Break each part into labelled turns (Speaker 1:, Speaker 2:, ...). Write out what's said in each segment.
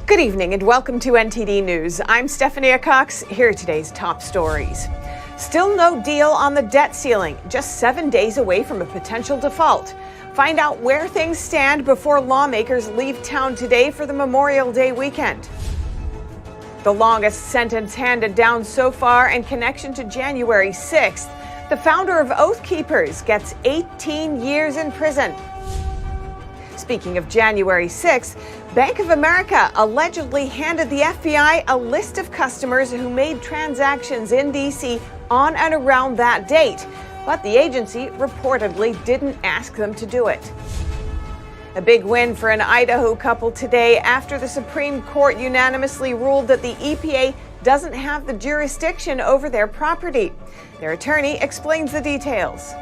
Speaker 1: Good evening and welcome to NTD News. I'm Stephanie Cox. Here are today's top stories. Still no deal on the debt ceiling, just 7 days away from a potential default. Find out where things stand before lawmakers leave town today for the Memorial Day weekend. The longest sentence handed down so far in connection to January 6th. The founder of Oathkeepers gets 18 years in prison. Speaking of January 6th, Bank of America allegedly handed the FBI a list of customers who made transactions in D.C. on and around that date, but the agency reportedly didn't ask them to do it. A big win for an Idaho couple today after the Supreme Court unanimously ruled that the EPA doesn't have the jurisdiction over their property. Their attorney explains the details.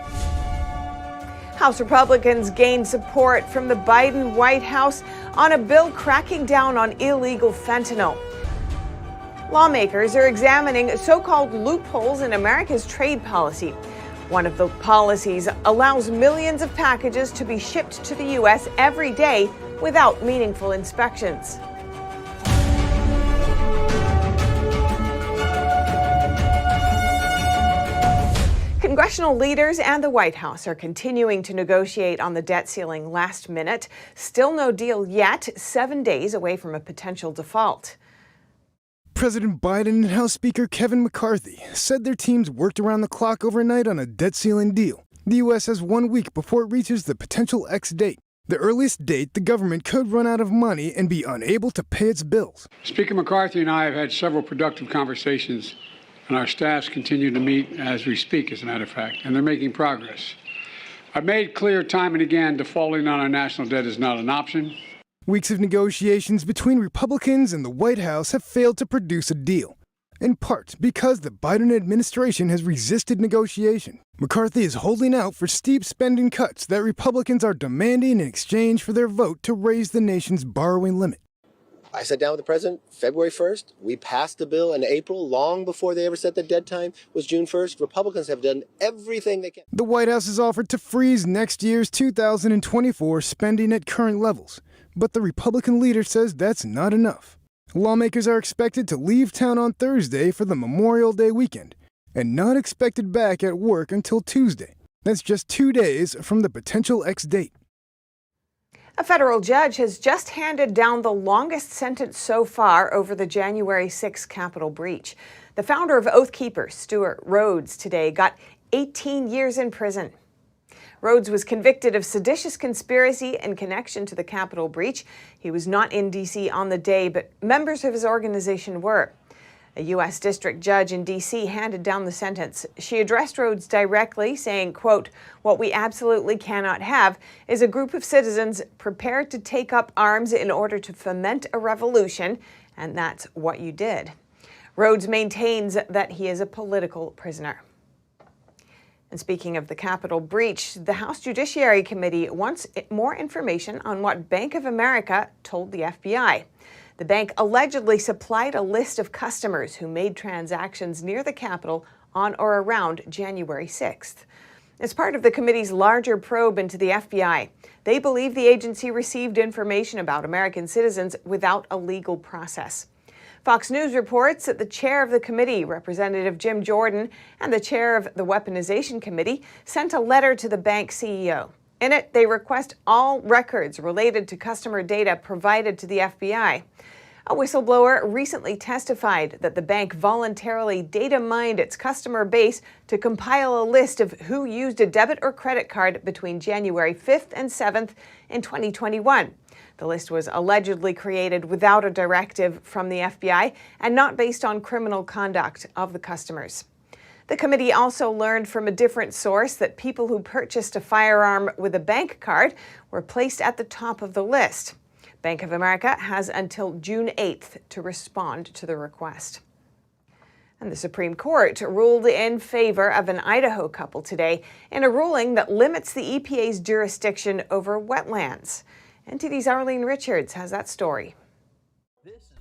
Speaker 1: House Republicans gained support from the Biden White House on a bill cracking down on illegal fentanyl. Lawmakers are examining so-called loopholes in America's trade policy. One of the policies allows millions of packages to be shipped to the U.S. every day without meaningful inspections. Congressional leaders and the White House are continuing to negotiate on the debt ceiling last minute. Still no deal yet, 7 days away from a potential default.
Speaker 2: President Biden and House Speaker Kevin McCarthy said their teams worked around the clock overnight on a debt ceiling deal. The U.S. has 1 week before it reaches the potential X date, the earliest date the government could run out of money and be unable to pay its bills.
Speaker 3: Speaker McCarthy and I have had several productive conversations, and our staffs continue to meet as we speak, as a matter of fact, and they're making progress. I've made clear time and again defaulting on our national debt is not an option.
Speaker 2: Weeks of negotiations between Republicans and the White House have failed to produce a deal, in part because the Biden administration has resisted negotiation. McCarthy is holding out for steep spending cuts that Republicans are demanding in exchange for their vote to raise the nation's borrowing limit.
Speaker 4: I sat down with the president February 1st. We passed the bill in April, long before they ever set the deadline was June 1st. Republicans have done everything they can.
Speaker 2: The White House has offered to freeze next year's 2024 spending at current levels, but the Republican leader says that's not enough. Lawmakers are expected to leave town on Thursday for the Memorial Day weekend and not expected back at work until Tuesday. That's just 2 days from the potential X date.
Speaker 1: A federal judge has just handed down the longest sentence so far over the January 6 Capitol breach. The founder of Oathkeeper, Stewart Rhodes, today got 18 years in prison. Rhodes was convicted of seditious conspiracy in connection to the Capitol breach. He was not in D.C. on the day, but members of his organization were. A U.S. district judge in D.C. handed down the sentence. She addressed Rhodes directly, saying, quote, "What we absolutely cannot have is a group of citizens prepared to take up arms in order to foment a revolution, and that's what you did." Rhodes maintains that he is a political prisoner. And speaking of the Capitol breach, the House Judiciary Committee wants more information on what Bank of America told the FBI. The bank allegedly supplied a list of customers who made transactions near the Capitol on or around January 6th. As part of the committee's larger probe into the FBI, they believe the agency received information about American citizens without a legal process. Fox News reports that the chair of the committee, Representative Jim Jordan, and the chair of the Weaponization Committee sent a letter to the bank CEO. In it, they request all records related to customer data provided to the FBI. A whistleblower recently testified that the bank voluntarily data mined its customer base to compile a list of who used a debit or credit card between January 5th and 7th in 2021. The list was allegedly created without a directive from the FBI and not based on criminal conduct of the customers. The committee also learned from a different source that people who purchased a firearm with a bank card were placed at the top of the list. Bank of America has until June 8th to respond to the request. And the Supreme Court ruled in favor of an Idaho couple today in a ruling that limits the EPA's jurisdiction over wetlands. NTD's Arlene Richards has that story.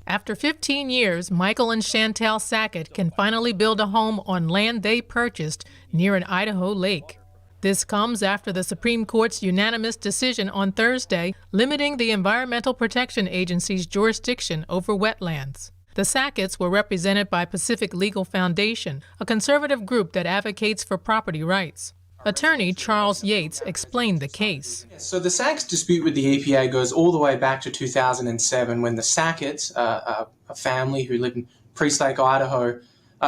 Speaker 5: After 15 years, Michael and Chantel Sackett can finally build a home on land they purchased near an Idaho lake. This comes after the Supreme Court's unanimous decision on Thursday limiting the Environmental Protection Agency's jurisdiction over wetlands. The Sacketts were represented by Pacific Legal Foundation, a conservative group that advocates for property rights. Attorney Charles Yates explained the case.
Speaker 6: So the Sacketts dispute with the EPA goes all the way back to 2007 when the Sacketts, a family who lived in Priest Lake, Idaho,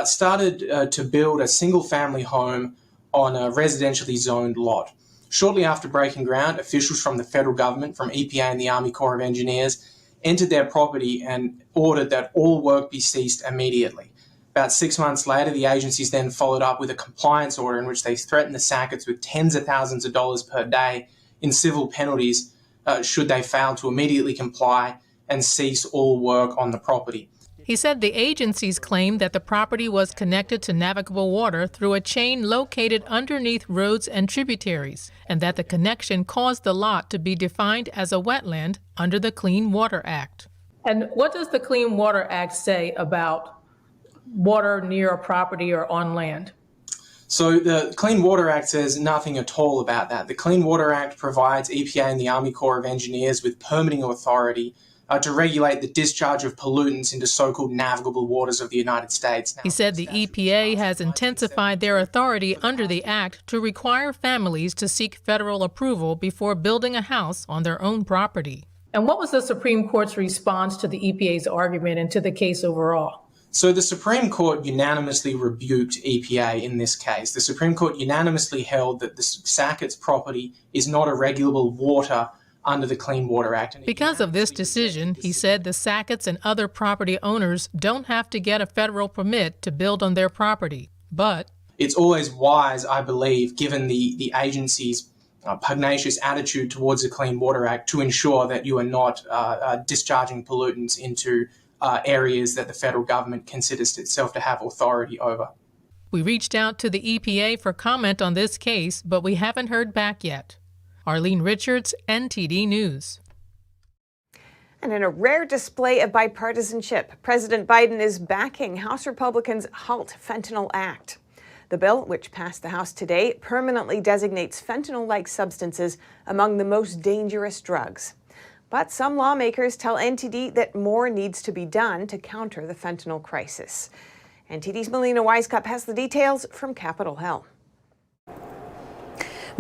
Speaker 6: started to build a single-family home on a residentially zoned lot. Shortly after breaking ground, officials from the federal government, from EPA and the Army Corps of Engineers, entered their property and ordered that all work be ceased immediately. About 6 months later, the agencies then followed up with a compliance order in which they threatened the Sacketts with tens of thousands of dollars per day in civil penalties should they fail to immediately comply and cease all work on the property.
Speaker 5: He said the agencies claimed that the property was connected to navigable water through a chain located underneath roads and tributaries, and that the connection caused the lot to be defined as a wetland under the Clean Water Act.
Speaker 7: And what does the Clean Water Act say about water near a property or on land?
Speaker 6: So the Clean Water Act says nothing at all about that. The Clean Water Act provides EPA and the Army Corps of Engineers with permitting authority to regulate the discharge of pollutants into so-called navigable waters of the United States.
Speaker 5: He said the EPA has intensified their authority under the Act to require families to seek federal approval before building a house on their own property.
Speaker 7: And what was the Supreme Court's response to the EPA's argument and to the case overall?
Speaker 6: So the Supreme Court unanimously rebuked EPA in this case. The Supreme Court unanimously held that the Sacketts property is not a regulable water under the Clean Water Act.
Speaker 5: Because of this decision, he said the Sacketts and other property owners don't have to get a federal permit to build on their property. But
Speaker 6: it's always wise, I believe, given the agency's pugnacious attitude towards the Clean Water Act, to ensure that you are not discharging pollutants into areas that the federal government considers itself to have authority over.
Speaker 5: We reached out to the EPA for comment on this case, but we haven't heard back yet. Arlene Richards, NTD News.
Speaker 1: And in a rare display of bipartisanship, President Biden is backing House Republicans' Halt Fentanyl Act. The bill, which passed the House today, permanently designates fentanyl-like substances among the most dangerous drugs. But some lawmakers tell NTD that more needs to be done to counter the fentanyl crisis. NTD's Melina Wisecup has the details from Capitol Hill.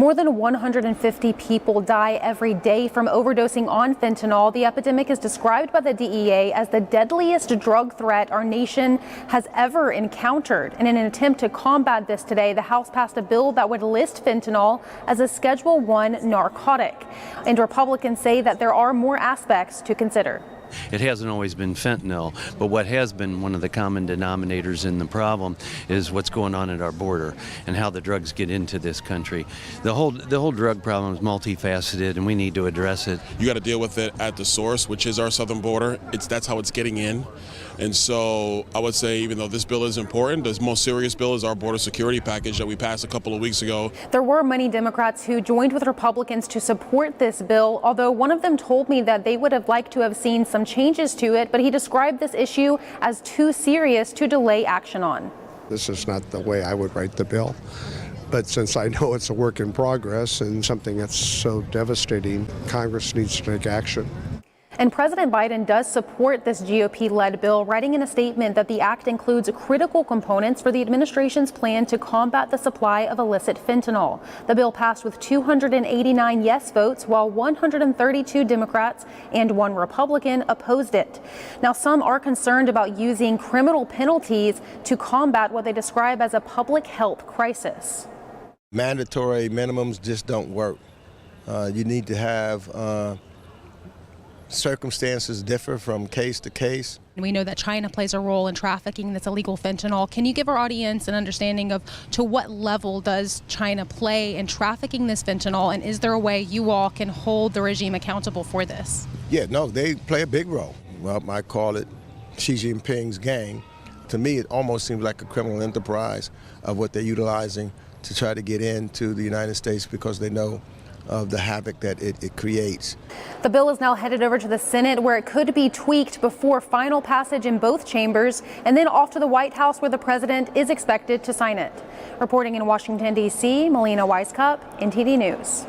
Speaker 8: More than 150 people die every day from overdosing on fentanyl. The epidemic is described by the DEA as the deadliest drug threat our nation has ever encountered. And in an attempt to combat this today, the House passed a bill that would list fentanyl as a Schedule I narcotic. And Republicans say that there are more aspects to consider.
Speaker 9: It hasn't always been fentanyl, but what has been one of the common denominators in the problem is what's going on at our border and how the drugs get into this country. The whole drug problem is multifaceted, and we need to address it.
Speaker 10: You got to deal with it at the source, which is our southern border. That's how it's getting in. And so I would say, even though this bill is important, the most serious bill is our border security package that we passed a couple of weeks ago.
Speaker 8: There were many Democrats who joined with Republicans to support this bill, although one of them told me that they would have liked to have seen some changes to it, but he described this issue as too serious to delay action on.
Speaker 11: This is not the way I would write the bill. But since I know it's a work in progress and something that's so devastating, Congress needs to take action.
Speaker 8: And President Biden does support this GOP-led bill, writing in a statement that the act includes critical components for the administration's plan to combat the supply of illicit fentanyl. The bill passed with 289 yes votes, while 132 Democrats and 1 Republican opposed it. Now, some are concerned about using criminal penalties to combat what they describe as a public health crisis.
Speaker 12: Mandatory minimums just don't work. You need to have circumstances differ from case to case.
Speaker 13: We know that China plays a role in trafficking this illegal fentanyl. Can you give our audience an understanding of to what level does China play in trafficking this fentanyl, and is there a way you all can hold the regime accountable for this?
Speaker 12: Yeah, no, they play a big role. Well, I call it Xi Jinping's gang. To me, it almost seems like a criminal enterprise of what they're utilizing to try to get into the United States, because they know of the havoc that it creates.
Speaker 8: The bill is now headed over to the Senate, where it could be tweaked before final passage in both chambers, and then off to the White House, where the president is expected to sign it. Reporting in Washington, D.C., Melina Weiskup, NTD News.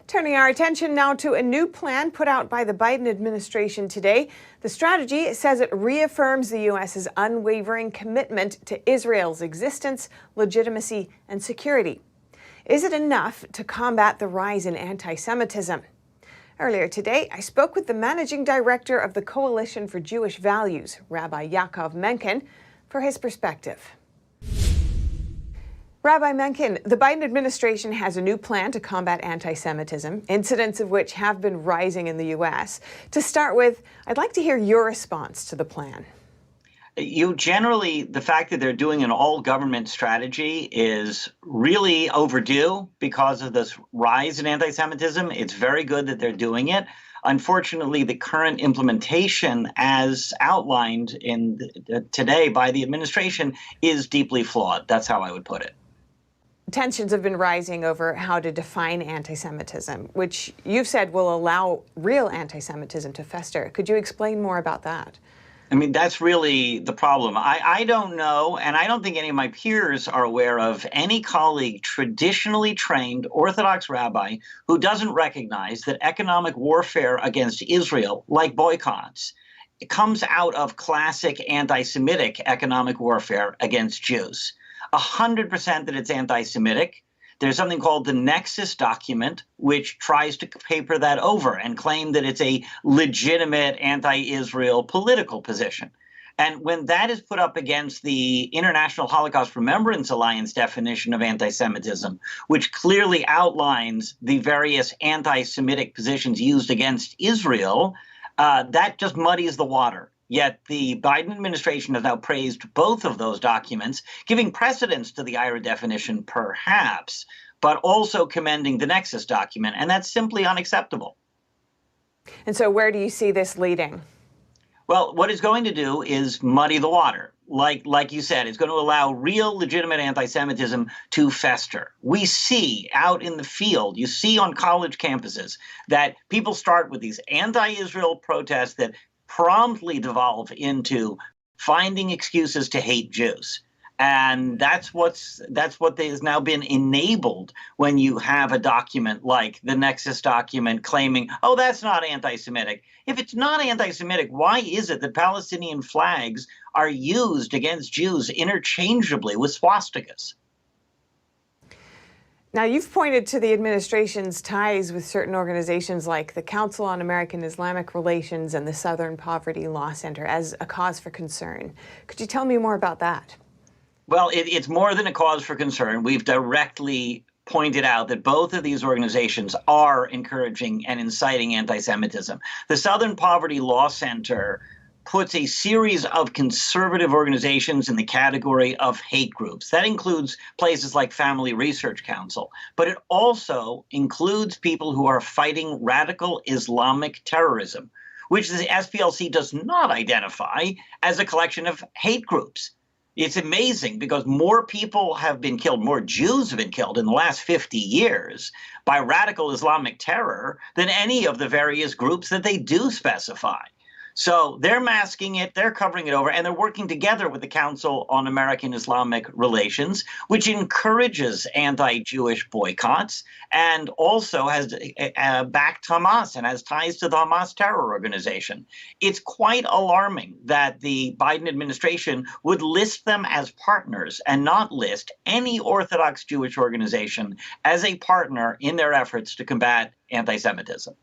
Speaker 1: Turning our attention now to a new plan put out by the Biden administration today. The strategy says it reaffirms the U.S.'s unwavering commitment to Israel's existence, legitimacy, and security. Is it enough to combat the rise in anti-Semitism? Earlier today, I spoke with the managing director of the Coalition for Jewish Values, Rabbi Yaakov Menken, for his perspective. Rabbi Menken, the Biden administration has a new plan to combat anti-Semitism, incidents of which have been rising in the U.S. To start with, I'd like to hear your response to the plan.
Speaker 14: The fact that they're doing an all-government strategy is really overdue because of this rise in anti-Semitism. It's very good that they're doing it. Unfortunately, the current implementation, as outlined today by the administration, is deeply flawed. That's how I would put it.
Speaker 1: Tensions have been rising over how to define anti-Semitism, which you've said will allow real anti-Semitism to fester. Could you explain more about that?
Speaker 14: I mean, that's really the problem. I don't know, and I don't think any of my peers are aware of any colleague, traditionally trained Orthodox rabbi, who doesn't recognize that economic warfare against Israel, like boycotts, it comes out of classic anti-Semitic economic warfare against Jews. 100% that it's anti-Semitic. There's something called the Nexus document, which tries to paper that over and claim that it's a legitimate anti-Israel political position. And when that is put up against the International Holocaust Remembrance Alliance definition of anti-Semitism, which clearly outlines the various anti-Semitic positions used against Israel, that just muddies the water. Yet the Biden administration has now praised both of those documents, giving precedence to the IRA definition, perhaps, but also commending the Nexus document. And that's simply unacceptable.
Speaker 1: And so where do you see this leading?
Speaker 14: Well, what it's going to do is muddy the water. Like you said, it's going to allow real legitimate anti-Semitism to fester. We see out in the field, you see on college campuses, that people start with these anti-Israel protests that promptly devolve into finding excuses to hate Jews. And that's what has now been enabled when you have a document like the Nexus document claiming, oh, that's not anti-Semitic. If it's not anti-Semitic, why is it that Palestinian flags are used against Jews interchangeably with swastikas?
Speaker 1: Now, you've pointed to the administration's ties with certain organizations like the Council on American Islamic Relations and the Southern Poverty Law Center as a cause for concern. Could you tell me more about that?
Speaker 14: Well, it's more than a cause for concern. We've directly pointed out that both of these organizations are encouraging and inciting anti-Semitism. The Southern Poverty Law Center puts a series of conservative organizations in the category of hate groups. That includes places like Family Research Council, but it also includes people who are fighting radical Islamic terrorism, which the SPLC does not identify as a collection of hate groups. It's amazing because more people have been killed, more Jews have been killed in the last 50 years by radical Islamic terror than any of the various groups that they do specify. So they're masking it, they're covering it over, and they're working together with the Council on American Islamic Relations, which encourages anti-Jewish boycotts and also has backed Hamas and has ties to the Hamas terror organization. It's quite alarming that the Biden administration would list them as partners and not list any Orthodox Jewish organization as a partner in their efforts to combat anti-Semitism.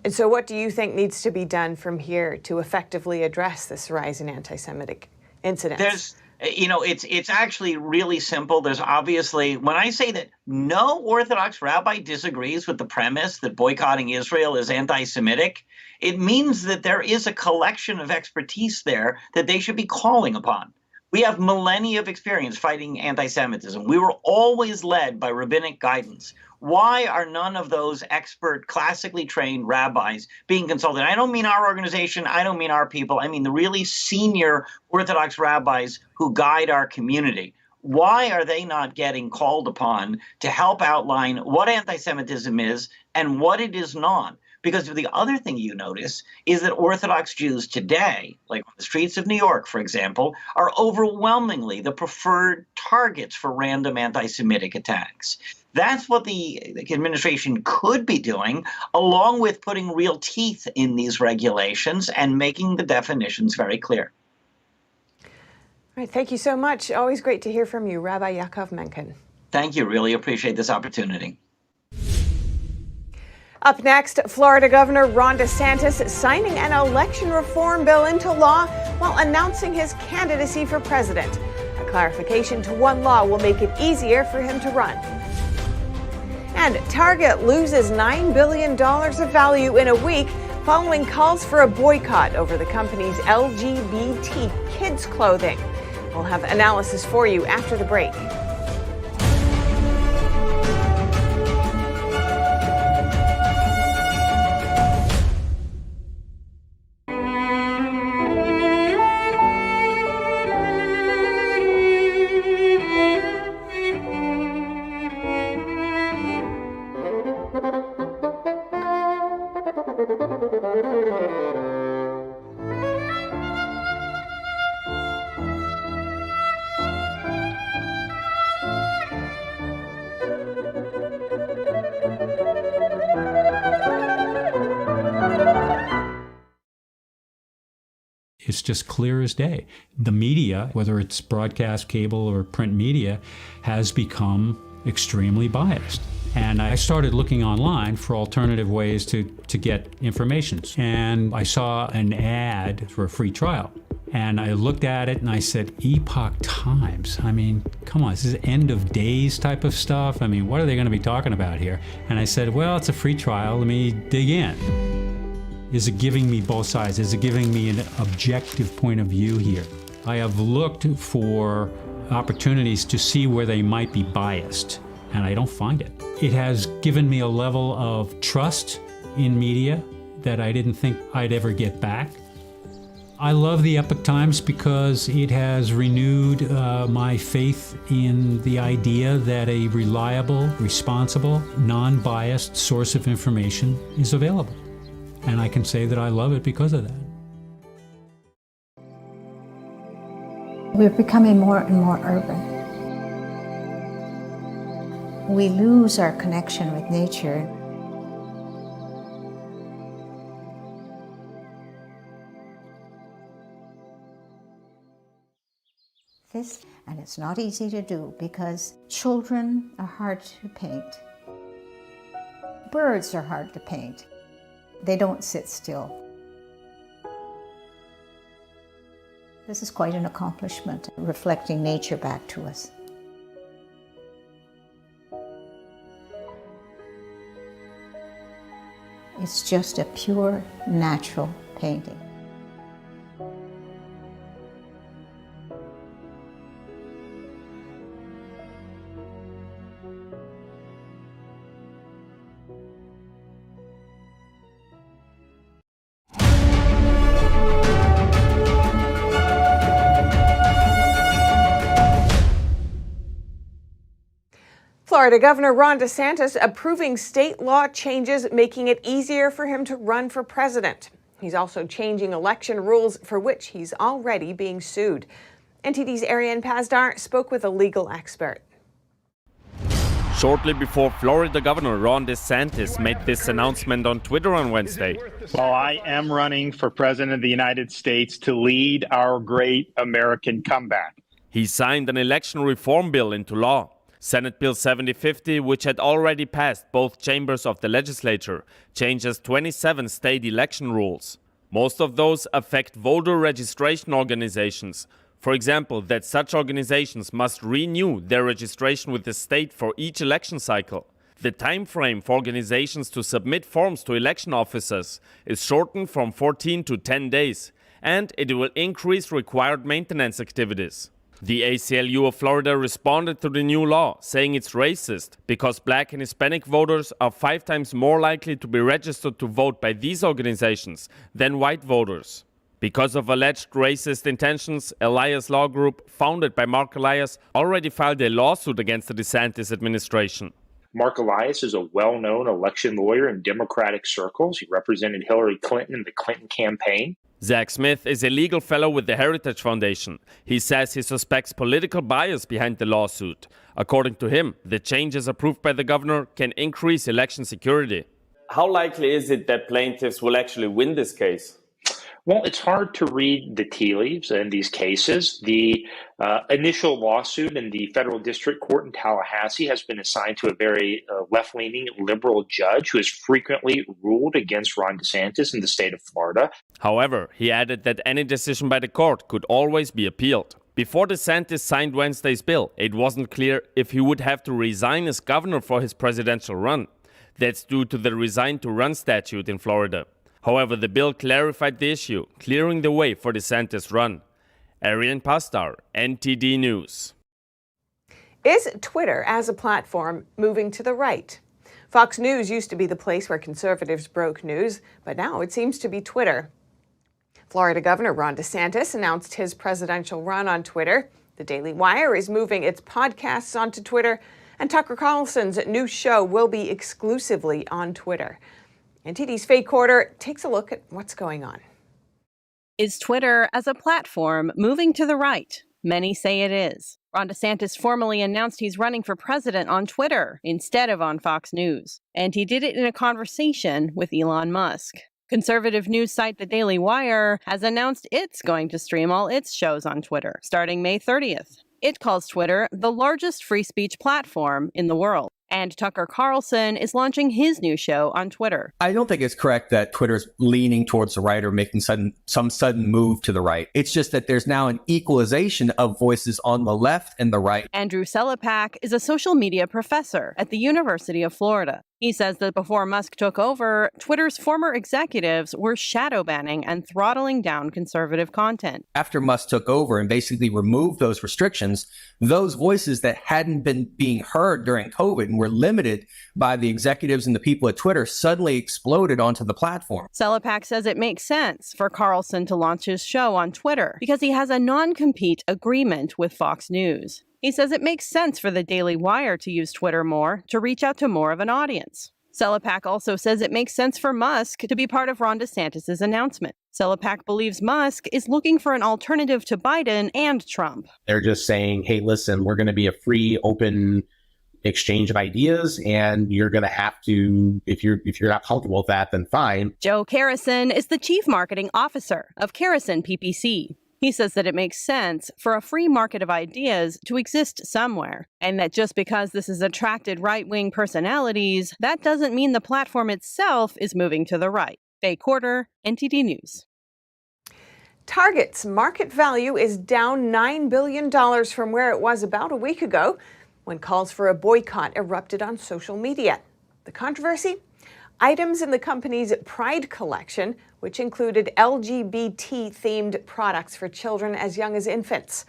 Speaker 1: And so what do you think needs to be done from here to effectively address this rise in anti-Semitic incidents?
Speaker 14: It's actually really simple. There's obviously, when I say that no Orthodox rabbi disagrees with the premise that boycotting Israel is anti-Semitic, it means that there is a collection of expertise there that they should be calling upon. We have millennia of experience fighting anti-Semitism. We were always led by rabbinic guidance. Why are none of those expert, classically trained rabbis being consulted? I don't mean our organization. I don't mean our people. I mean the really senior Orthodox rabbis who guide our community. why are they not getting called upon to help outline what anti-Semitism is and what it is not? Because the other thing you notice is that Orthodox Jews today, like on the streets of New York, for example, are overwhelmingly the preferred targets for random anti-Semitic attacks. That's what the administration could be doing, along with putting real teeth in these regulations and making the definitions very clear.
Speaker 1: All right, thank you so much. Always great to hear from you, Rabbi Yaakov Menken.
Speaker 14: Thank you. Really appreciate this opportunity.
Speaker 1: Up next, Florida Governor Ron DeSantis signing an election reform bill into law while announcing his candidacy for president. A clarification to one law will make it easier for him to run. And Target loses $9 billion of value in a week following calls for a boycott over the company's LGBT kids clothing. We'll have analysis for you after the break.
Speaker 15: It's just clear as day. The media, whether it's broadcast, cable, or print media, has become extremely biased. And I started looking online for alternative ways to get information. And I saw an ad for a free trial. And I looked at it and I said, Epoch Times. I mean, come on, this is end of days type of stuff. I mean, what are they going to be talking about here? And I said, well, it's a free trial. Let me dig in. Is it giving me both sides? Is it giving me an objective point of view here? I have looked for opportunities to see where they might be biased, and I don't find it. It has given me a level of trust in media that I didn't think I'd ever get back. I love the Epoch Times because it has renewed my faith in the idea that a reliable, responsible, non-biased source of information is available. And I can say that I love it because of that.
Speaker 16: We're becoming more and more urban. We lose our connection with nature. And it's not easy to do because children are hard to paint. Birds are hard to paint. They don't sit still. This is quite an accomplishment, reflecting nature back to us. It's just a pure, natural painting.
Speaker 1: Florida Governor Ron DeSantis approving state law changes making it easier for him to run for president. He's also changing election rules for which he's already being sued. NTD's Ariane Pazdar spoke with a legal expert.
Speaker 17: Shortly before Florida Governor Ron DeSantis made this announcement on Twitter on Wednesday.
Speaker 18: Well, I am running for President of the United States to lead our great American comeback.
Speaker 17: He signed an election reform bill into law. Senate Bill 7050, which had already passed both chambers of the legislature, changes 27 state election rules. Most of those affect voter registration organizations. For example, that such organizations must renew their registration with the state for each election cycle. The time frame for organizations to submit forms to election officers is shortened from 14 to 10 days, and it will increase required maintenance activities. The ACLU of Florida responded to the new law, saying it's racist because Black and Hispanic voters are 5 times more likely to be registered to vote by these organizations than white voters. Because of alleged racist intentions, Elias Law Group, founded by Mark Elias, already filed a lawsuit against the DeSantis administration.
Speaker 19: Mark Elias is a well-known election lawyer in Democratic circles. He represented Hillary Clinton in the Clinton campaign.
Speaker 17: Zach Smith is a legal fellow with the Heritage Foundation. He says he suspects political bias behind the lawsuit. According to him, the changes approved by the governor can increase election security. How likely is it that plaintiffs will actually win this case?
Speaker 19: Well, it's hard to read the tea leaves in these cases. The initial lawsuit in the federal district court in Tallahassee has been assigned to a very left-leaning liberal judge who has frequently ruled against Ron DeSantis in the state of Florida.
Speaker 17: However, he added that any decision by the court could always be appealed. Before DeSantis signed Wednesday's bill, it wasn't clear if he would have to resign as governor for his presidential run. That's due to the Resign to Run statute in Florida. However, the bill clarified the issue, clearing the way for DeSantis' run. Arian Pastar, NTD News.
Speaker 1: Is Twitter as a platform moving to the right? Fox News used to be the place where conservatives broke news, but now it seems to be Twitter. Florida Governor Ron DeSantis announced his presidential run on Twitter. The Daily Wire is moving its podcasts onto Twitter, and Tucker Carlson's new show will be exclusively on Twitter. NTD's Faye Quarter takes a look at what's going on.
Speaker 20: Is Twitter as a platform moving to the right? Many say it is. Ron DeSantis formally announced he's running for president on Twitter instead of on Fox News. And he did it in a conversation with Elon Musk. Conservative news site The Daily Wire has announced it's going to stream all its shows on Twitter starting May 30th. It calls Twitter the largest free speech platform in the world. And Tucker Carlson is launching his new show on Twitter.
Speaker 21: I don't think it's correct that Twitter's leaning towards the right or making some sudden move to the right. It's just that there's now an equalization of voices on the left and the right.
Speaker 20: Andrew Selepak is a social media professor at the University of Florida. He says that before Musk took over, Twitter's former executives were shadow banning and throttling down conservative content.
Speaker 21: After Musk took over and basically removed those restrictions, those voices that hadn't been being heard during COVID and were limited by the executives and the people at Twitter suddenly exploded onto the platform.
Speaker 20: Selepak says it makes sense for Carlson to launch his show on Twitter because he has a non-compete agreement with Fox News. He says it makes sense for the Daily Wire to use Twitter more to reach out to more of an audience. Selepak also says it makes sense for Musk to be part of Ron DeSantis' announcement. Selepak believes Musk is looking for an alternative to Biden and Trump.
Speaker 22: They're just saying, hey, listen, we're going to be a free, open exchange of ideas, and you're going to have to, if you're not comfortable with that, then fine.
Speaker 20: Joe Carrison is the chief marketing officer of Carrison PPC. He says that it makes sense for a free market of ideas to exist somewhere, and that just because this has attracted right-wing personalities, that doesn't mean the platform itself is moving to the right. Faye Quarter, NTD News.
Speaker 1: Target's market value is down $9 billion from where it was about a week ago when calls for a boycott erupted on social media. The controversy? Items in the company's Pride collection, which included LGBT-themed products for children as young as infants.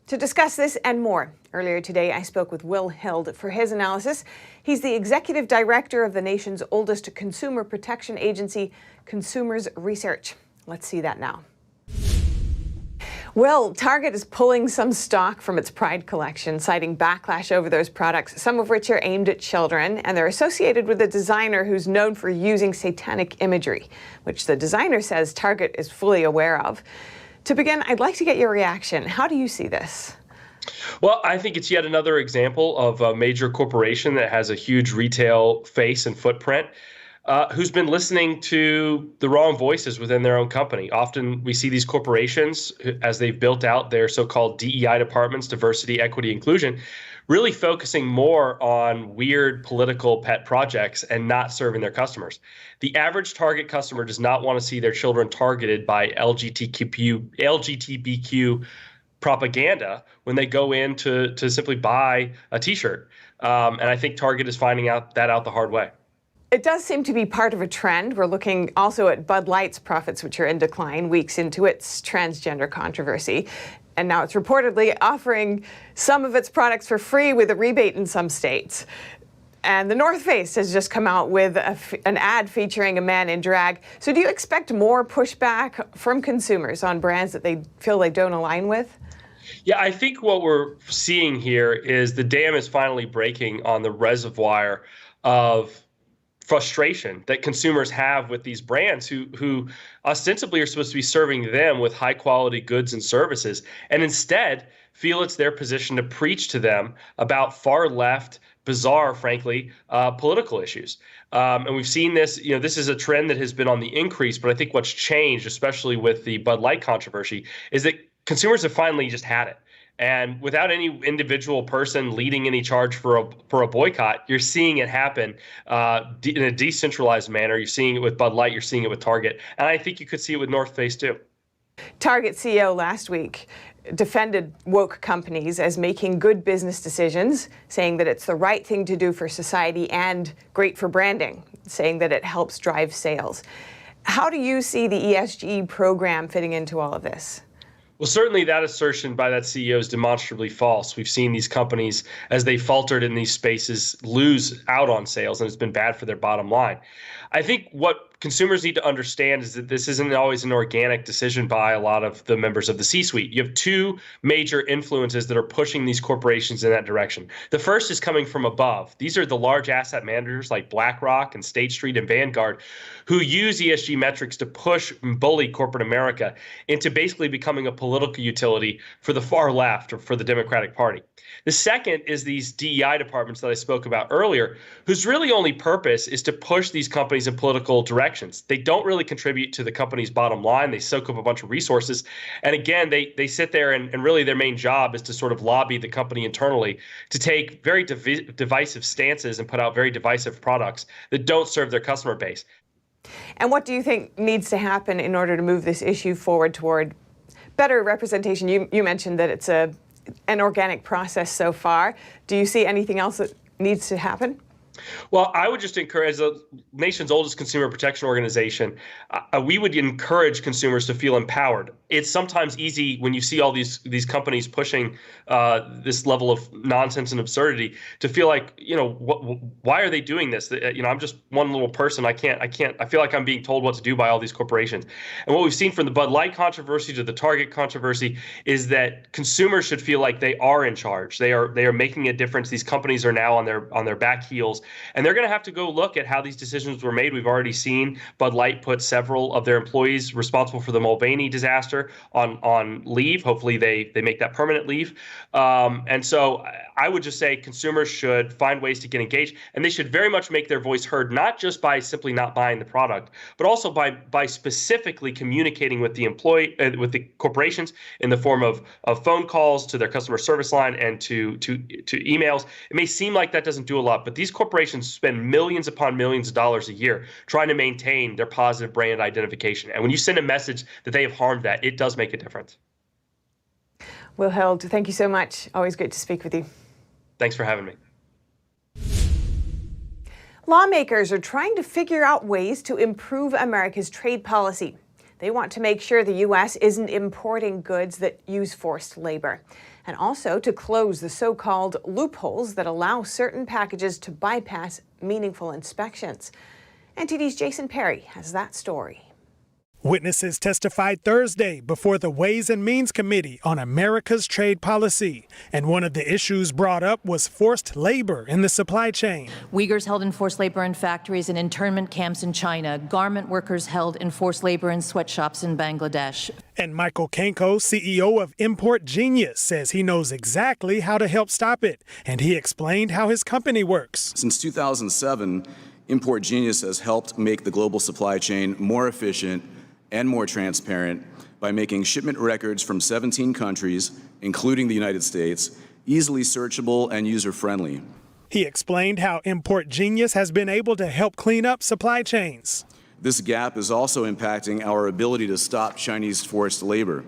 Speaker 1: To discuss this and more, earlier today I spoke with Will Hild for his analysis. He's the executive director of the nation's oldest consumer protection agency, Consumers Research. Let's see that now. Well, Target is pulling some stock from its Pride collection, citing backlash over those products, some of which are aimed at children, and they're associated with a designer who's known for using satanic imagery, which the designer says Target is fully aware of. To begin, I'd like to get your reaction. How do you see this?
Speaker 23: Well, I think it's yet another example of a major corporation that has a huge retail face and footprint, who's been listening to the wrong voices within their own company. Often we see these corporations, as they've built out their so-called DEI departments, diversity, equity, inclusion, really focusing more on weird political pet projects and not serving their customers. The average Target customer does not want to see their children targeted by LGBTQ propaganda when they go in to simply buy a T-shirt. And I think Target is finding out the hard way.
Speaker 1: It does seem to be part of a trend. We're looking also at Bud Light's profits, which are in decline weeks into its transgender controversy. And now it's reportedly offering some of its products for free with a rebate in some states. And the North Face has just come out with an ad featuring a man in drag. So do you expect more pushback from consumers on brands that they feel they don't align with?
Speaker 23: Yeah, I think what we're seeing here is the dam is finally breaking on the reservoir of frustration that consumers have with these brands who ostensibly are supposed to be serving them with high quality goods and services, and instead feel it's their position to preach to them about far left, bizarre, frankly, political issues. And we've seen this, this is a trend that has been on the increase, but I think what's changed, especially with the Bud Light controversy, is that consumers have finally just had it. And without any individual person leading any charge for a boycott, you're seeing it happen in a decentralized manner. You're seeing it with Bud Light. You're seeing it with Target. And I think you could see it with North Face, too.
Speaker 1: Target CEO last week defended woke companies as making good business decisions, saying that it's the right thing to do for society and great for branding, saying that it helps drive sales. How do you see the ESG program fitting into all of this?
Speaker 23: Well, certainly that assertion by that CEO is demonstrably false. We've seen these companies, as they faltered in these spaces, lose out on sales, and it's been bad for their bottom line. I think what consumers need to understand is that this isn't always an organic decision by a lot of the members of the C-suite. You have two major influences that are pushing these corporations in that direction. The first is coming from above. These are the large asset managers like BlackRock and State Street and Vanguard who use ESG metrics to push and bully corporate America into basically becoming a political utility for the far left or for the Democratic Party. The second is these DEI departments that I spoke about earlier, whose really only purpose is to push these companies in political directions. They don't really contribute to the company's bottom line. They soak up a bunch of resources. And again, they sit there and really their main job is to sort of lobby the company internally to take very divisive stances and put out very divisive products that don't serve their customer base.
Speaker 1: And what do you think needs to happen in order to move this issue forward toward better representation? You mentioned that it's an organic process so far. Do you see anything else that needs to happen?
Speaker 23: Well, I would just encourage, as the nation's oldest consumer protection organization, we would encourage consumers to feel empowered. It's sometimes easy when you see all these companies pushing this level of nonsense and absurdity to feel like, why are they doing this? I'm just one little person. I feel like I'm being told what to do by all these corporations. And what we've seen from the Bud Light controversy to the Target controversy is that consumers should feel like they are in charge. They are making a difference. These companies are now on their back heels. And they're going to have to go look at how these decisions were made. We've already seen Bud Light put several of their employees responsible for the Mulvaney disaster on leave. Hopefully they make that permanent leave. And so I would just say consumers should find ways to get engaged, and they should very much make their voice heard, not just by simply not buying the product, but also by specifically communicating with the with the corporations in the form of phone calls to their customer service line and to emails. It may seem like that doesn't do a lot, but these corporations spend millions upon millions of dollars a year trying to maintain their positive brand identification. And when you send a message that they have harmed that, it does make a difference.
Speaker 1: Will Held, thank you so much. Always great to speak with you.
Speaker 23: Thanks for having me.
Speaker 1: Lawmakers are trying to figure out ways to improve America's trade policy. They want to make sure the U.S. isn't importing goods that use forced labor, and also to close the so-called loopholes that allow certain packages to bypass meaningful inspections. NTD's Jason Perry has that story.
Speaker 2: Witnesses testified Thursday before the Ways and Means Committee on America's trade policy, and one of the issues brought up was forced labor in the supply chain.
Speaker 3: Uyghurs held in forced labor in factories and internment camps in China, garment workers held in forced labor in sweatshops in Bangladesh.
Speaker 2: And Michael Kenko, CEO of Import Genius, says he knows exactly how to help stop it, and he explained how his company works.
Speaker 4: Since 2007, Import Genius has helped make the global supply chain more efficient and more transparent by making shipment records from 17 countries, including the United States, easily searchable and user-friendly.
Speaker 2: He explained how Import Genius has been able to help clean up supply chains.
Speaker 4: This gap is also impacting our ability to stop Chinese forced labor.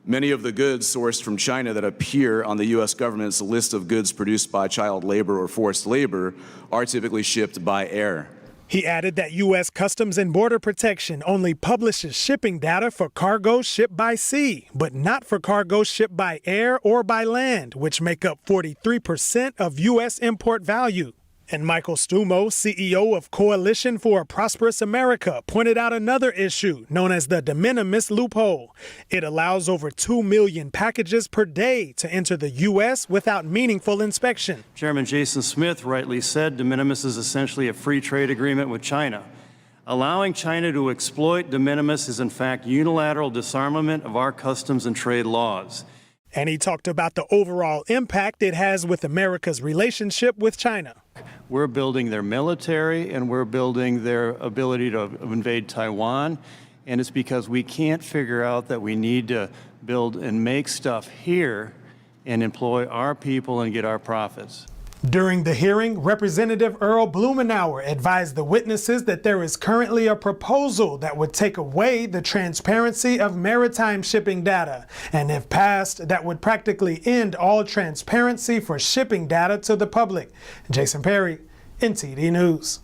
Speaker 4: Many of the goods sourced from China that appear on the U.S. government's list of goods produced by child labor or forced labor are typically shipped by air.
Speaker 2: He added that U.S. Customs and Border Protection only publishes shipping data for cargo shipped by sea, but not for cargo shipped by air or by land, which make up 43% of U.S. import value. And Michael Stumo, CEO of Coalition for a Prosperous America, pointed out another issue known as the de minimis loophole. It allows over 2 million packages per day to enter the U.S. without meaningful inspection.
Speaker 5: Chairman Jason Smith rightly said de minimis is essentially a free trade agreement with China. Allowing China to exploit de minimis is in fact unilateral disarmament of our customs and trade laws.
Speaker 2: And he talked about the overall impact it has with America's relationship with China.
Speaker 5: We're building their military and we're building their ability to invade Taiwan. And it's because we can't figure out that we need to build and make stuff here and employ our people and get our profits.
Speaker 2: During the hearing, Representative Earl Blumenauer advised the witnesses that there is currently a proposal that would take away the transparency of maritime shipping data. And if passed, that would practically end all transparency for shipping data to the public. Jason Perry, NTD News.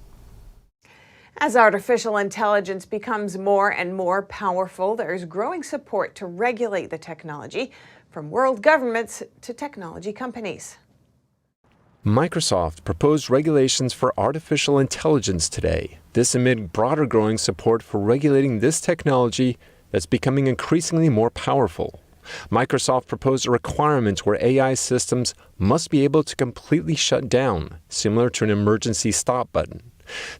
Speaker 1: As artificial intelligence becomes more and more powerful, there is growing support to regulate the technology, from world governments to technology companies.
Speaker 6: Microsoft proposed regulations for artificial intelligence today. This amid broader growing support for regulating this technology that's becoming increasingly more powerful. Microsoft proposed a requirement where AI systems must be able to completely shut down, similar to an emergency stop button.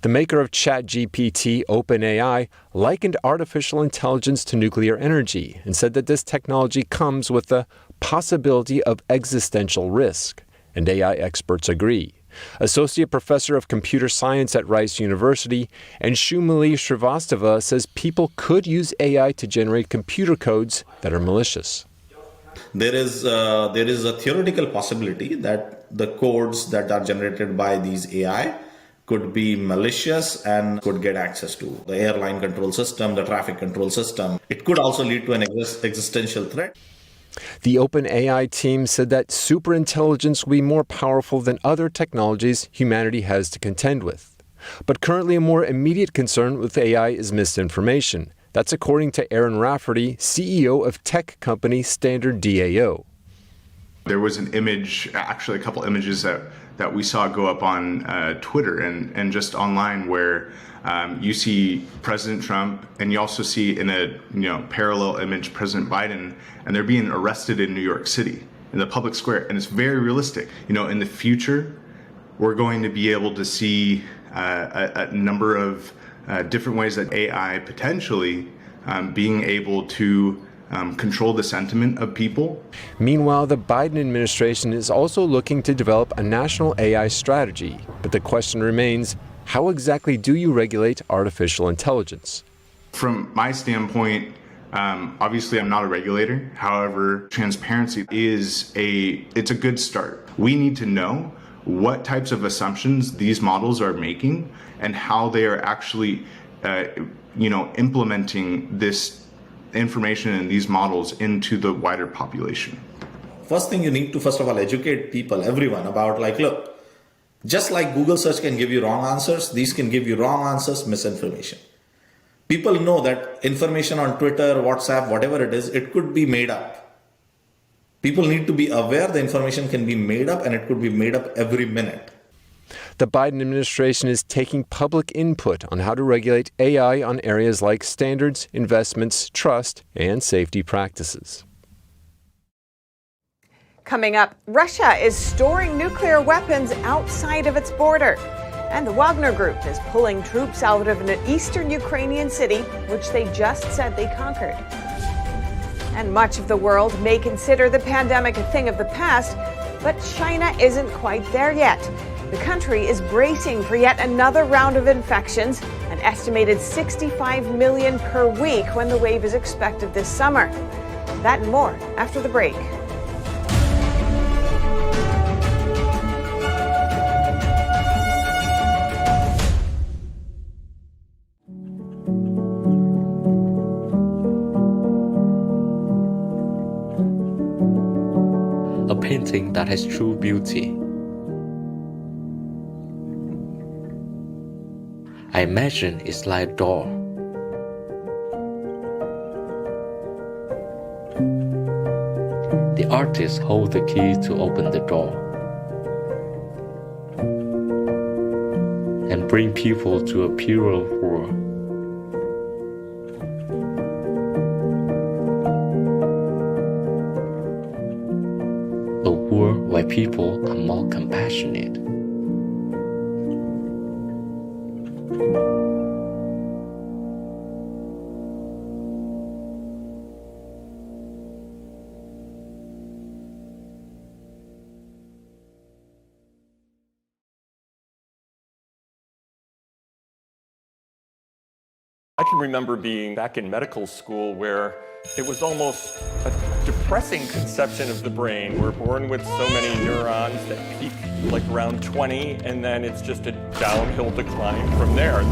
Speaker 6: The maker of ChatGPT, OpenAI, likened artificial intelligence to nuclear energy and said that this technology comes with the possibility of existential risk. And AI experts agree. Associate Professor of Computer Science at Rice University and Shumali Srivastava says people could use AI to generate computer codes that are malicious.
Speaker 7: There is a theoretical possibility that the codes that are generated by these AI could be malicious and could get access to the airline control system, the traffic control system. It could also lead to an existential threat.
Speaker 6: The OpenAI team said that superintelligence will be more powerful than other technologies humanity has to contend with. But currently a more immediate concern with AI is misinformation. That's according to Aaron Rafferty, CEO of tech company Standard DAO.
Speaker 24: There was an image, actually a couple images that we saw go up on Twitter and just online where you see President Trump and you also see in a parallel image President Biden, and they're being arrested in New York City in the public square, and it's very realistic. In the future, we're going to be able to see a number of different ways that AI potentially being able to control the sentiment of people.
Speaker 6: Meanwhile, the Biden administration is also looking to develop a national AI strategy, but the question remains, how exactly do you regulate artificial intelligence?
Speaker 24: From my standpoint, obviously I'm not a regulator. However, transparency it's a good start. We need to know what types of assumptions these models are making and how they are actually, implementing this information and these models into the wider population.
Speaker 7: First thing you need to, first of all, educate people, everyone, about look, just like Google search can give you wrong answers, these can give you wrong answers, misinformation. People know that information on Twitter, WhatsApp, whatever it is, it could be made up. People need to be aware the information can be made up and it could be made up every minute.
Speaker 6: The Biden administration is taking public input on how to regulate AI on areas like standards, investments, trust, and safety practices.
Speaker 1: Coming up, Russia is storing nuclear weapons outside of its border. And the Wagner Group is pulling troops out of an eastern Ukrainian city, which they just said they conquered. And much of the world may consider the pandemic a thing of the past, but China isn't quite there yet. The country is bracing for yet another round of infections, an estimated 65 million per week when the wave is expected this summer. That and more after the break.
Speaker 25: A painting that has true beauty. I imagine it's like a door. The artist holds the key to open the door. and bring people to a purer world. A world where people are more compassionate.
Speaker 9: I can remember being back in medical school where it was almost a depressing conception of the brain. We're born with so many neurons that peak like around 20, and then it's just a downhill decline from there.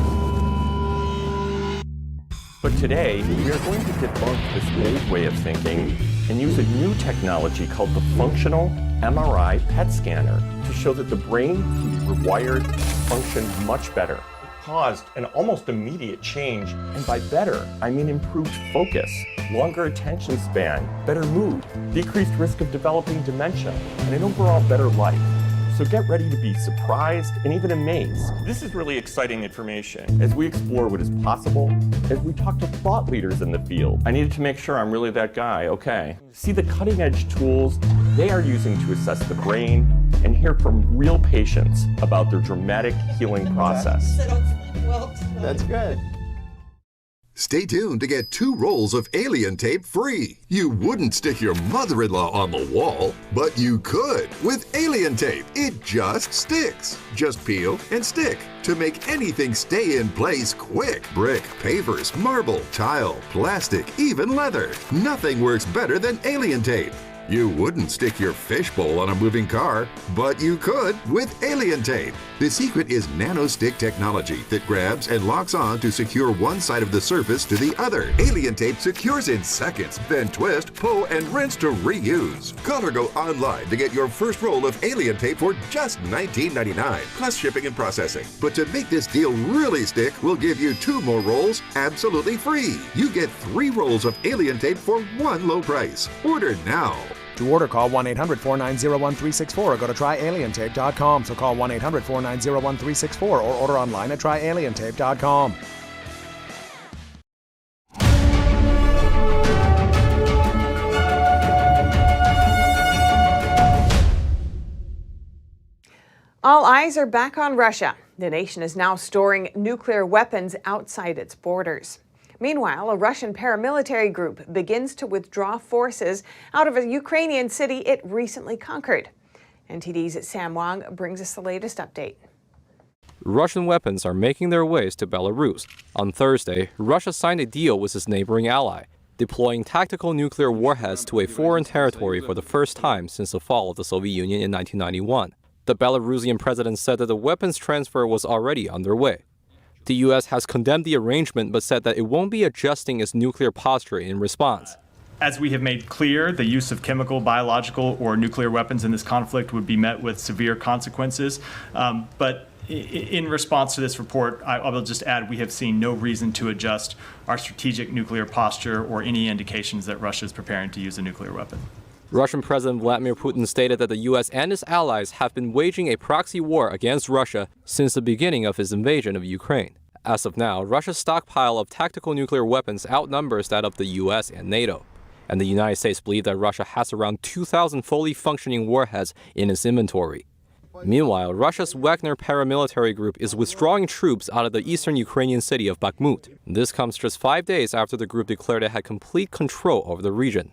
Speaker 9: But today, we are going to debunk this old way of thinking and use a new technology called the functional MRI PET scanner to show that the brain can be rewired to function much better. Caused an almost immediate change, and by better, I mean improved focus, longer attention span, better mood, decreased risk of developing dementia, and an overall better life. So get ready to be surprised and even amazed. This is really exciting information as we explore what is possible, as we talk to thought leaders in the field. I needed to make sure I'm really that guy, okay. See the cutting edge tools they are using to assess the brain and hear from real patients about their dramatic healing process.
Speaker 10: That's good. Stay tuned to get 2 rolls of alien tape free. You wouldn't stick your mother-in-law on the wall, but you could with alien tape. It just sticks. Just peel and stick to make anything stay in place quick. Brick, pavers, marble, tile, plastic, even leather. Nothing works better than alien tape. You wouldn't stick your fishbowl on a moving car, but you could with alien tape. The secret is nano-stick technology that grabs and locks on to secure one side of the surface to the other. Alien tape secures in seconds, then twist, pull, and rinse to reuse. Call or go online to get your first roll of alien tape for just $19.99, plus shipping and processing. But to make this deal really stick, we'll give you 2 more rolls absolutely free. You get 3 rolls of alien tape for one low price. Order now.
Speaker 11: To order, call 1-800-490-1364 or go to tryalientape.com. So call 1-800-490-1364 or order online at tryalientape.com.
Speaker 1: All eyes are back on Russia. The nation is now storing nuclear weapons outside its borders. Meanwhile, a Russian paramilitary group begins to withdraw forces out of a Ukrainian city it recently conquered. NTD's Sam Wang brings us the latest update.
Speaker 12: Russian weapons are making their ways to Belarus. On Thursday, Russia signed a deal with its neighboring ally, deploying tactical nuclear warheads to a foreign territory for the first time since the fall of the Soviet Union in 1991. The Belarusian president said that the weapons transfer was already underway. The U.S. has condemned the arrangement but said that it won't be adjusting its nuclear posture in response.
Speaker 13: As we have made clear, the use of chemical, biological, or nuclear weapons in this conflict would be met with severe consequences. But in response to this report, I will just add we have seen no reason to adjust our strategic nuclear posture or any indications that Russia is preparing to use a nuclear weapon.
Speaker 12: Russian President Vladimir Putin stated that the U.S. and its allies have been waging a proxy war against Russia since the beginning of its invasion of Ukraine. As of now, Russia's stockpile of tactical nuclear weapons outnumbers that of the U.S. and NATO. And the United States believe that Russia has around 2,000 fully functioning warheads in its inventory. Meanwhile, Russia's Wagner paramilitary group is withdrawing troops out of the eastern Ukrainian city of Bakhmut. This comes just 5 days after the group declared it had complete control over the region.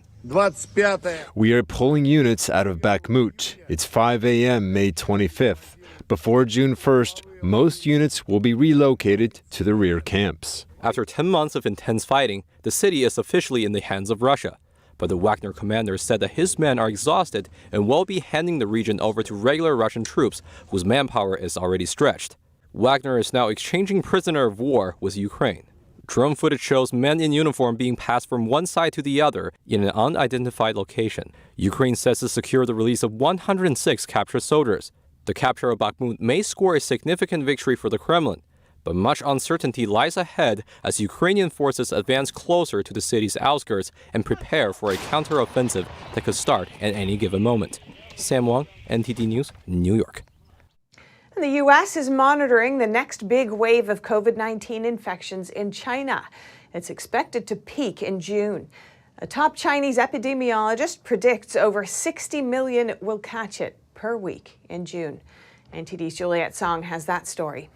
Speaker 26: We are pulling units out of Bakhmut. It's 5 a.m. May 25th. Before June 1st, most units will be relocated to the rear camps.
Speaker 12: After 10 months of intense fighting, the city is officially in the hands of Russia. But the Wagner commander said that his men are exhausted and will be handing the region over to regular Russian troops whose manpower is already stretched. Wagner is now exchanging prisoner of war with Ukraine. Drone footage shows men in uniform being passed from one side to the other in an unidentified location. Ukraine says to secure the release of 106 captured soldiers. The capture of Bakhmut may score a significant victory for the Kremlin, but much uncertainty lies ahead as Ukrainian forces advance closer to the city's outskirts and prepare for a counteroffensive that could start at any given moment. Sam Wang, NTD News, New York.
Speaker 1: And the U.S. is monitoring the next big wave of COVID-19 infections in China. It's expected to peak in June. A top Chinese epidemiologist predicts over 60 million will catch it per week in June. NTD's Juliette Song has that story.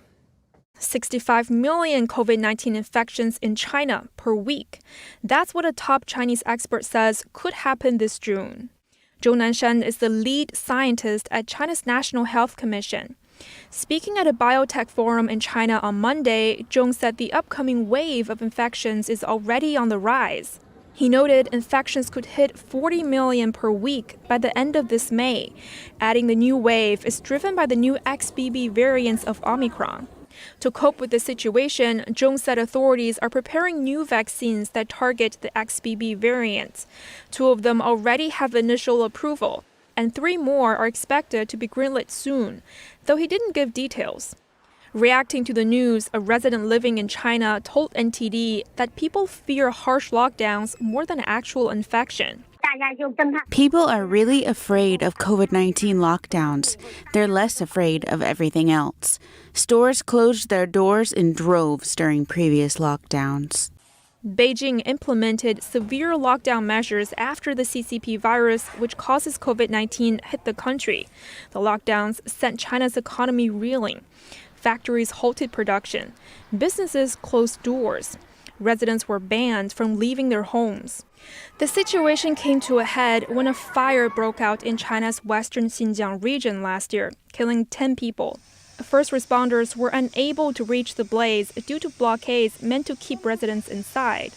Speaker 8: 65 million COVID-19 infections in China per week. That's what a top Chinese expert says could happen this June. Zhou Nanshan is the lead scientist at China's National Health Commission. Speaking at a biotech forum in China on Monday, Zhong said the upcoming wave of infections is already on the rise. He noted infections could hit 40 million per week by the end of this May, adding the new wave is driven by the new XBB variants of Omicron. To cope with the situation, Zhong said authorities are preparing new vaccines that target the XBB variant. 2 of them already have initial approval, and 3 more are expected to be greenlit soon, though he didn't give details. Reacting to the news, a resident living in China told NTD that people fear harsh lockdowns more than actual infection.
Speaker 14: People are really afraid of COVID-19 lockdowns. They're less afraid of everything else. Stores closed their doors in droves during previous lockdowns.
Speaker 8: Beijing implemented severe lockdown measures after the CCP virus, which causes COVID-19, hit the country. The lockdowns sent China's economy reeling. Factories halted production. Businesses closed doors. Residents were banned from leaving their homes. The situation came to a head when a fire broke out in China's western Xinjiang region last year, killing 10 people. First responders were unable to reach the blaze due to blockades meant to keep residents inside.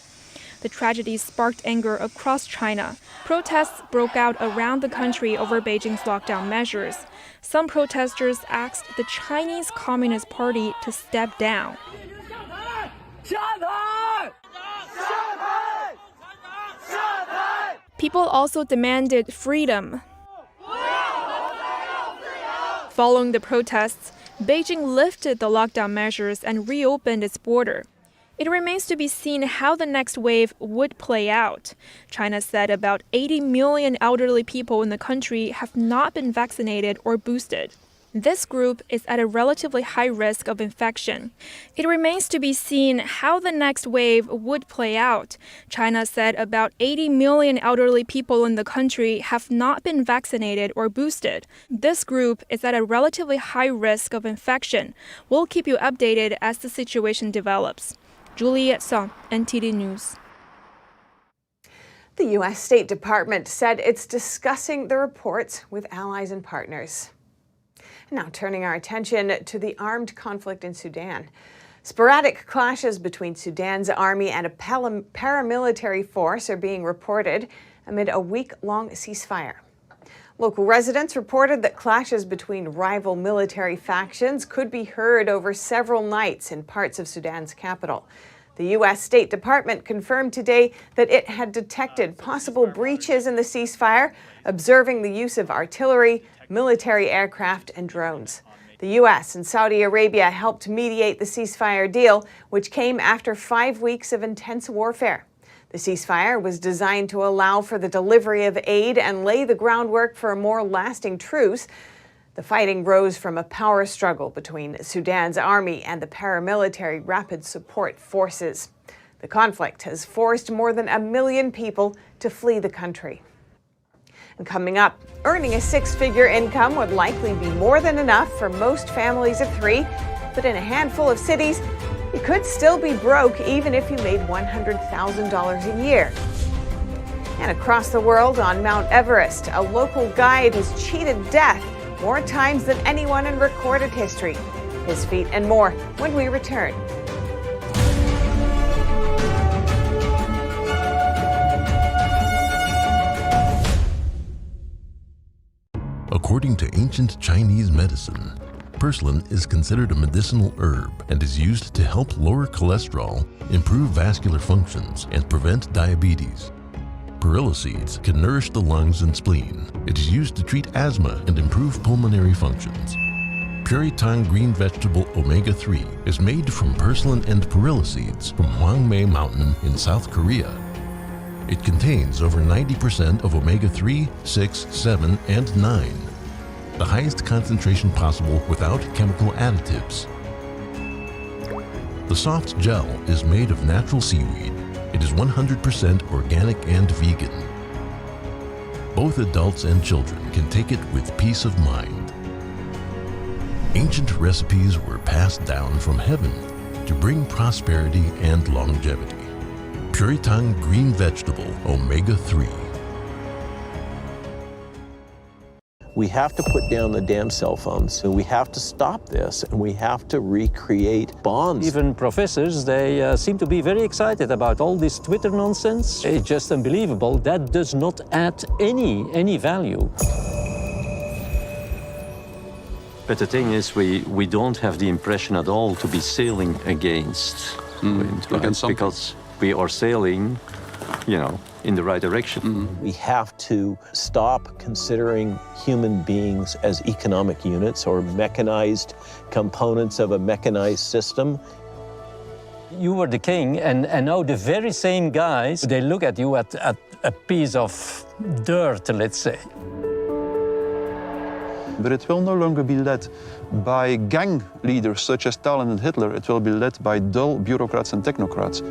Speaker 8: The tragedy sparked anger across China. Protests broke out around the country over Beijing's lockdown measures. Some protesters asked the Chinese Communist Party to step down. People also demanded freedom. Following the protests, Beijing lifted the lockdown measures and reopened its border. It remains to be seen how the next wave would play out. China said about 80 million elderly people in the country have not been vaccinated or boosted. This group is at a relatively high risk of infection. It remains to be seen how the next wave would play out. China said about 80 million elderly people in the country have not been vaccinated or boosted. This group is at a relatively high risk of infection. We'll keep you updated as the situation develops. Juliette Song, NTD News.
Speaker 1: The U.S. State Department said it's discussing the reports with allies and partners. Now turning our attention to the armed conflict in Sudan. Sporadic clashes between Sudan's army and a paramilitary force are being reported amid a week-long ceasefire. Local residents reported that clashes between rival military factions could be heard over several nights in parts of Sudan's capital. The U.S. State Department confirmed today that it had detected possible breaches in the ceasefire, observing the use of artillery, military aircraft, and drones. The U.S. and Saudi Arabia helped mediate the ceasefire deal, which came after 5 weeks of intense warfare. The ceasefire was designed to allow for the delivery of aid and lay the groundwork for a more lasting truce. The fighting rose from a power struggle between Sudan's army and the paramilitary Rapid Support Forces. The conflict has forced more than 1 million people to flee the country. And coming up, earning a 6-figure income would likely be more than enough for most families of 3, but in a handful of cities, you could still be broke even if you made $100,000 a year. And across the world on Mount Everest, a local guide has cheated death more times than anyone in recorded history. His feat and more when we return.
Speaker 15: According to ancient Chinese medicine, purslane is considered a medicinal herb and is used to help lower cholesterol, improve vascular functions, and prevent diabetes. Perilla seeds can nourish the lungs and spleen. It is used to treat asthma and improve pulmonary functions. Puritang green vegetable omega-3 is made from purslane and perilla seeds from Hwangmae Mountain in South Korea. It contains over 90% of omega-3, 6, 7, and 9. the highest concentration possible without chemical additives. The soft gel is made of natural seaweed. It is 100% organic and vegan. Both adults and children can take it with peace of mind. Ancient recipes were passed down from heaven to bring prosperity and longevity. Puritang green vegetable omega-3.
Speaker 16: We have to put down the damn cell phones, and we have to stop this, and we have to recreate bonds.
Speaker 17: Even professors, they seem to be very excited about all this Twitter nonsense. It's just unbelievable. That does not add any value. But the thing is, we don't have the impression at all to be sailing against wind, right? Because we are sailing, in the right direction.
Speaker 16: We have to stop considering human beings as economic units or mechanized components of a mechanized system.
Speaker 17: You were the king, and now the very same guys, they look at you at a piece of dirt, let's say.
Speaker 18: But it will no longer be led by gang leaders such as Stalin and Hitler. It will be led by dull bureaucrats and technocrats.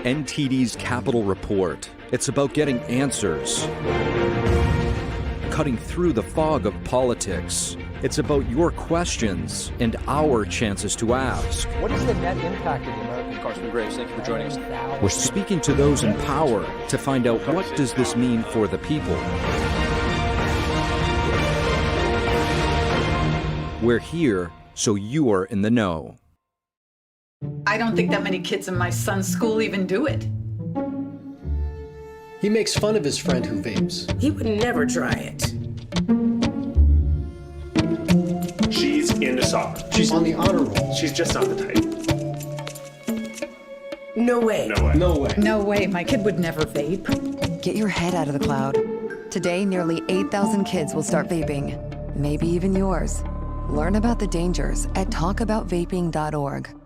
Speaker 19: NTD's Capital Report. It's about getting answers, cutting through the fog of politics. It's about your questions and our chances to ask.
Speaker 21: What is the net impact of the American Congressman Braves? Thank you for joining us.
Speaker 19: We're speaking to those in power to find out what does this mean for the people. We're here so you're in the know.
Speaker 22: I don't think that many kids in my son's school even do it.
Speaker 27: He makes fun of his friend who vapes.
Speaker 28: He would never try it.
Speaker 29: She's into soccer.
Speaker 27: She's on the honor roll.
Speaker 29: She's just not the type.
Speaker 28: No way.
Speaker 29: No way.
Speaker 27: No way.
Speaker 22: No way, my kid would never vape.
Speaker 30: Get your head out of the cloud. Today, nearly 8,000 kids will start vaping. Maybe even yours. Learn about the dangers at talkaboutvaping.org.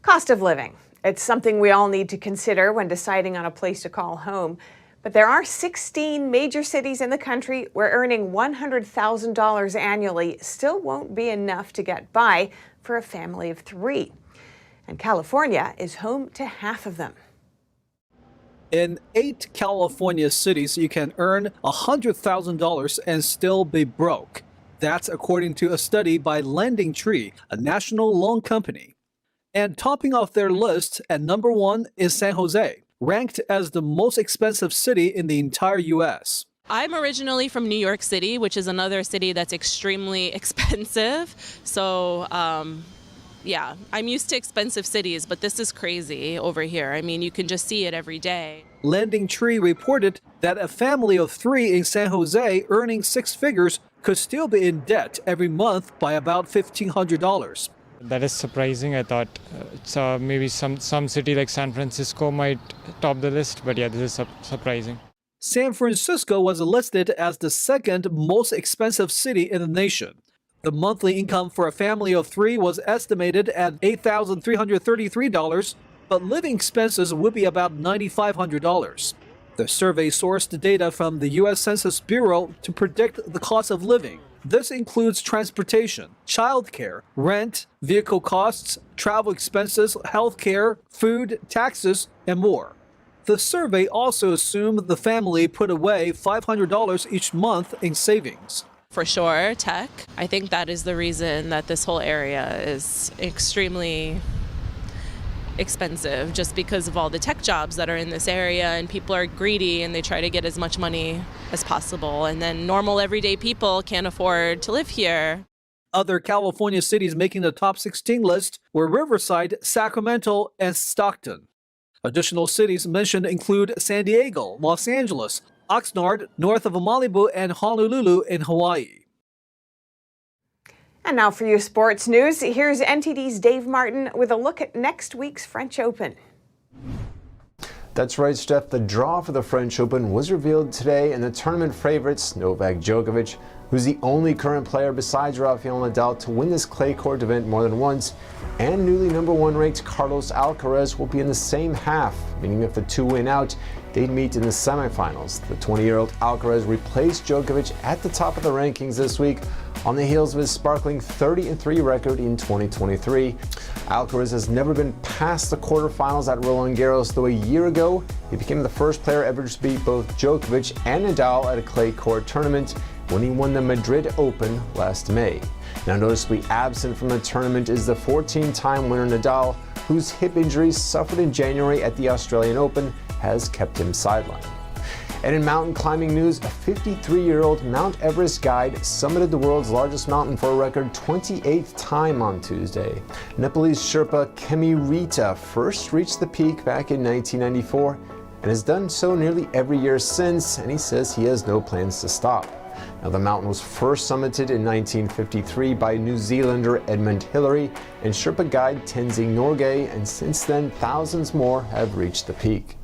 Speaker 1: Cost of living. It's something we all need to consider when deciding on a place to call home. But there are 16 major cities in the country where earning $100,000 annually still won't be enough to get by for a family of 3. And California is home to half of them.
Speaker 31: In 8 California cities, you can earn $100,000 and still be broke. That's according to a study by LendingTree, a national loan company. And topping off their list at number 1 is San Jose, ranked as the most expensive city in the entire U.S.
Speaker 32: I'm originally from New York City, which is another city that's extremely expensive. So, yeah, I'm used to expensive cities, but this is crazy over here. I mean, you can just see it every day.
Speaker 31: LendingTree reported that a family of 3 in San Jose earning 6 figures could still be in debt every month by about $1,500.
Speaker 33: That is surprising. I thought maybe some city like San Francisco might top the list, but yeah, this is surprising.
Speaker 31: San Francisco was listed as the 2nd most expensive city in the nation. The monthly income for a family of 3 was estimated at $8,333, but living expenses would be about $9,500. The survey sourced data from the U.S. Census Bureau to predict the cost of living. This includes transportation, childcare, rent, vehicle costs, travel expenses, healthcare, food, taxes, and more. The survey also assumed the family put away $500 each month in savings.
Speaker 32: For sure, tech. I think that is the reason that this whole area is extremely expensive, just because of all the tech jobs that are in this area, and people are greedy and they try to get as much money as possible, and then normal everyday people can't afford to live here.
Speaker 31: Other California cities making the top 16 list were Riverside, Sacramento, and Stockton. Additional cities mentioned include San Diego, Los Angeles, Oxnard, north of Malibu, and Honolulu in Hawaii.
Speaker 1: And now for your sports news, here's NTD's Dave Martin with a look at next week's French Open.
Speaker 26: That's right, Steph. The draw for the French Open was revealed today, and the tournament favorites, Novak Djokovic, who's the only current player besides Rafael Nadal to win this clay court event more than once, and newly number one ranked Carlos Alcaraz will be in the same half, meaning if the two win out, they'd meet in the semifinals. The 20-year-old Alcaraz replaced Djokovic at the top of the rankings this week on the heels of his sparkling 30-3 record in 2023. Alcaraz has never been past the quarterfinals at Roland Garros, though a year ago he became the first player ever to beat both Djokovic and Nadal at a clay court tournament when he won the Madrid Open last May. Now noticeably absent from the tournament is the 14-time winner Nadal, whose hip injuries suffered in January at the Australian Open has kept him sidelined. And in mountain climbing news, a 53-year-old Mount Everest guide summited the world's largest mountain for a record 28th time on Tuesday. Nepalese Sherpa Kemi Rita first reached the peak back in 1994 and has done so nearly every year since, and he says he has no plans to stop. Now, the mountain was first summited in 1953 by New Zealander Edmund Hillary and Sherpa guide Tenzing Norgay, and since then thousands more have reached the peak.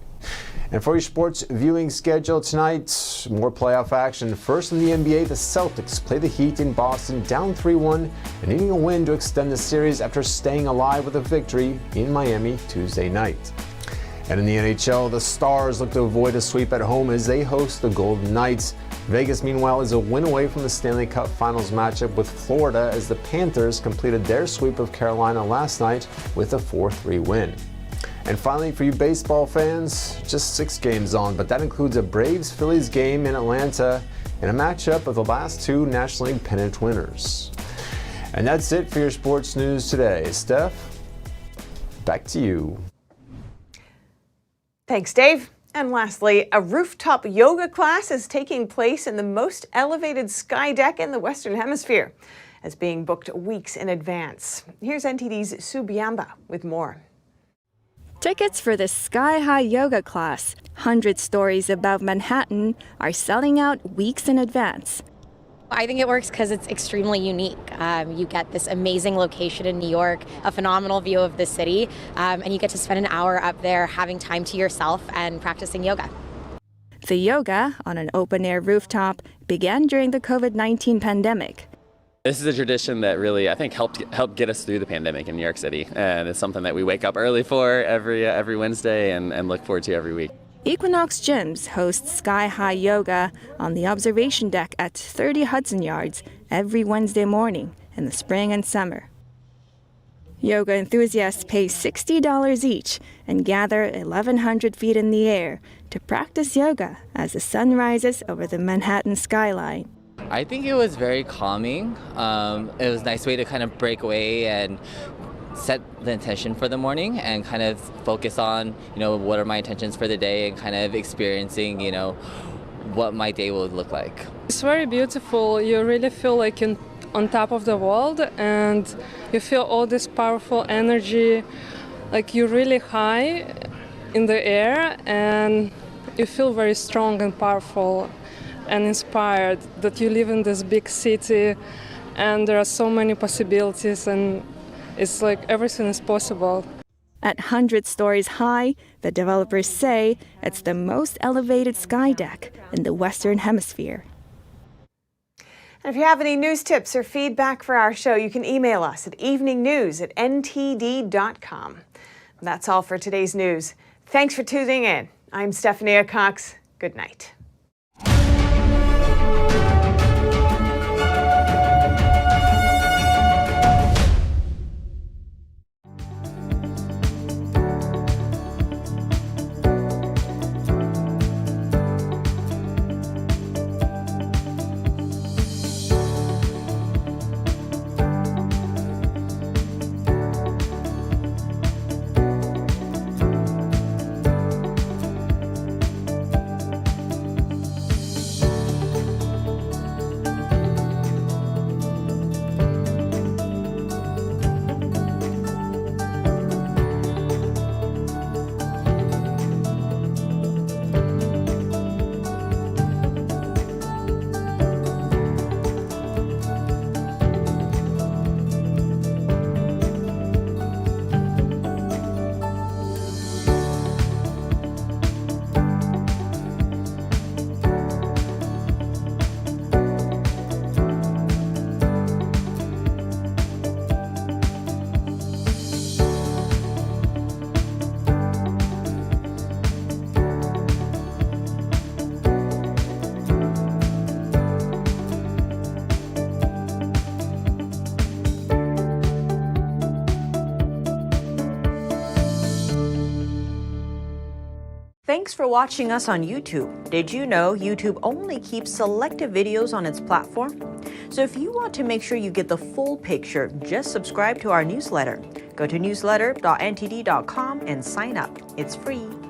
Speaker 26: And for your sports viewing schedule tonight, more playoff action. First in the NBA, the Celtics play the Heat in Boston, down 3-1 and needing a win to extend the series after staying alive with a victory in Miami Tuesday night. And in the NHL, the Stars look to avoid a sweep at home as they host the Golden Knights. Vegas, meanwhile, is a win away from the Stanley Cup Finals matchup with Florida as the Panthers completed their sweep of Carolina last night with a 4-3 win. And finally, for you baseball fans, just 6 games on, but that includes a Braves-Phillies game in Atlanta and a matchup of the last 2 National League pennant winners. And that's it for your sports news today. Steph, back to you.
Speaker 1: Thanks, Dave. And lastly, a rooftop yoga class is taking place in the most elevated sky deck in the Western Hemisphere, as being booked weeks in advance. Here's NTD's Sue Biamba with more.
Speaker 2: Tickets for the sky-high yoga class, 100 stories above Manhattan, are selling out weeks in advance.
Speaker 3: I think it works because it's extremely unique. You get this amazing location in New York, a phenomenal view of the city, and you get to spend an hour up there having time to yourself and practicing yoga.
Speaker 2: The yoga on an open-air rooftop began during the COVID-19 pandemic.
Speaker 4: This is a tradition that really, I think, helped get us through the pandemic in New York City, and it's something that we wake up early for every Wednesday and look forward to every week.
Speaker 2: Equinox Gyms hosts sky-high yoga on the observation deck at 30 Hudson Yards every Wednesday morning in the spring and summer. Yoga enthusiasts pay $60 each and gather 1,100 feet in the air to practice yoga as the sun rises over the Manhattan skyline.
Speaker 5: I think it was very calming. It was a nice way to kind of break away and set the intention for the morning and kind of focus on, what are my intentions for the day and kind of experiencing, what my day will look like.
Speaker 6: It's very beautiful. You really feel like you're on top of the world and you feel all this powerful energy, like you're really high in the air and you feel very strong and powerful and inspired that you live in this big city and there are so many possibilities and it's like everything is possible.
Speaker 2: At 100 stories high, the developers say it's the most elevated sky deck in the Western Hemisphere.
Speaker 1: And if you have any news tips or feedback for our show, you can email us at eveningnews@ntd.com. That's all for today's news. Thanks for tuning in. I'm Stephanie Cox. Good night.
Speaker 7: Thanks for watching us on YouTube. Did you know YouTube only keeps selective videos on its platform? So if you want to make sure you get the full picture, just subscribe to our newsletter. Go to newsletter.ntd.com and sign up. It's free.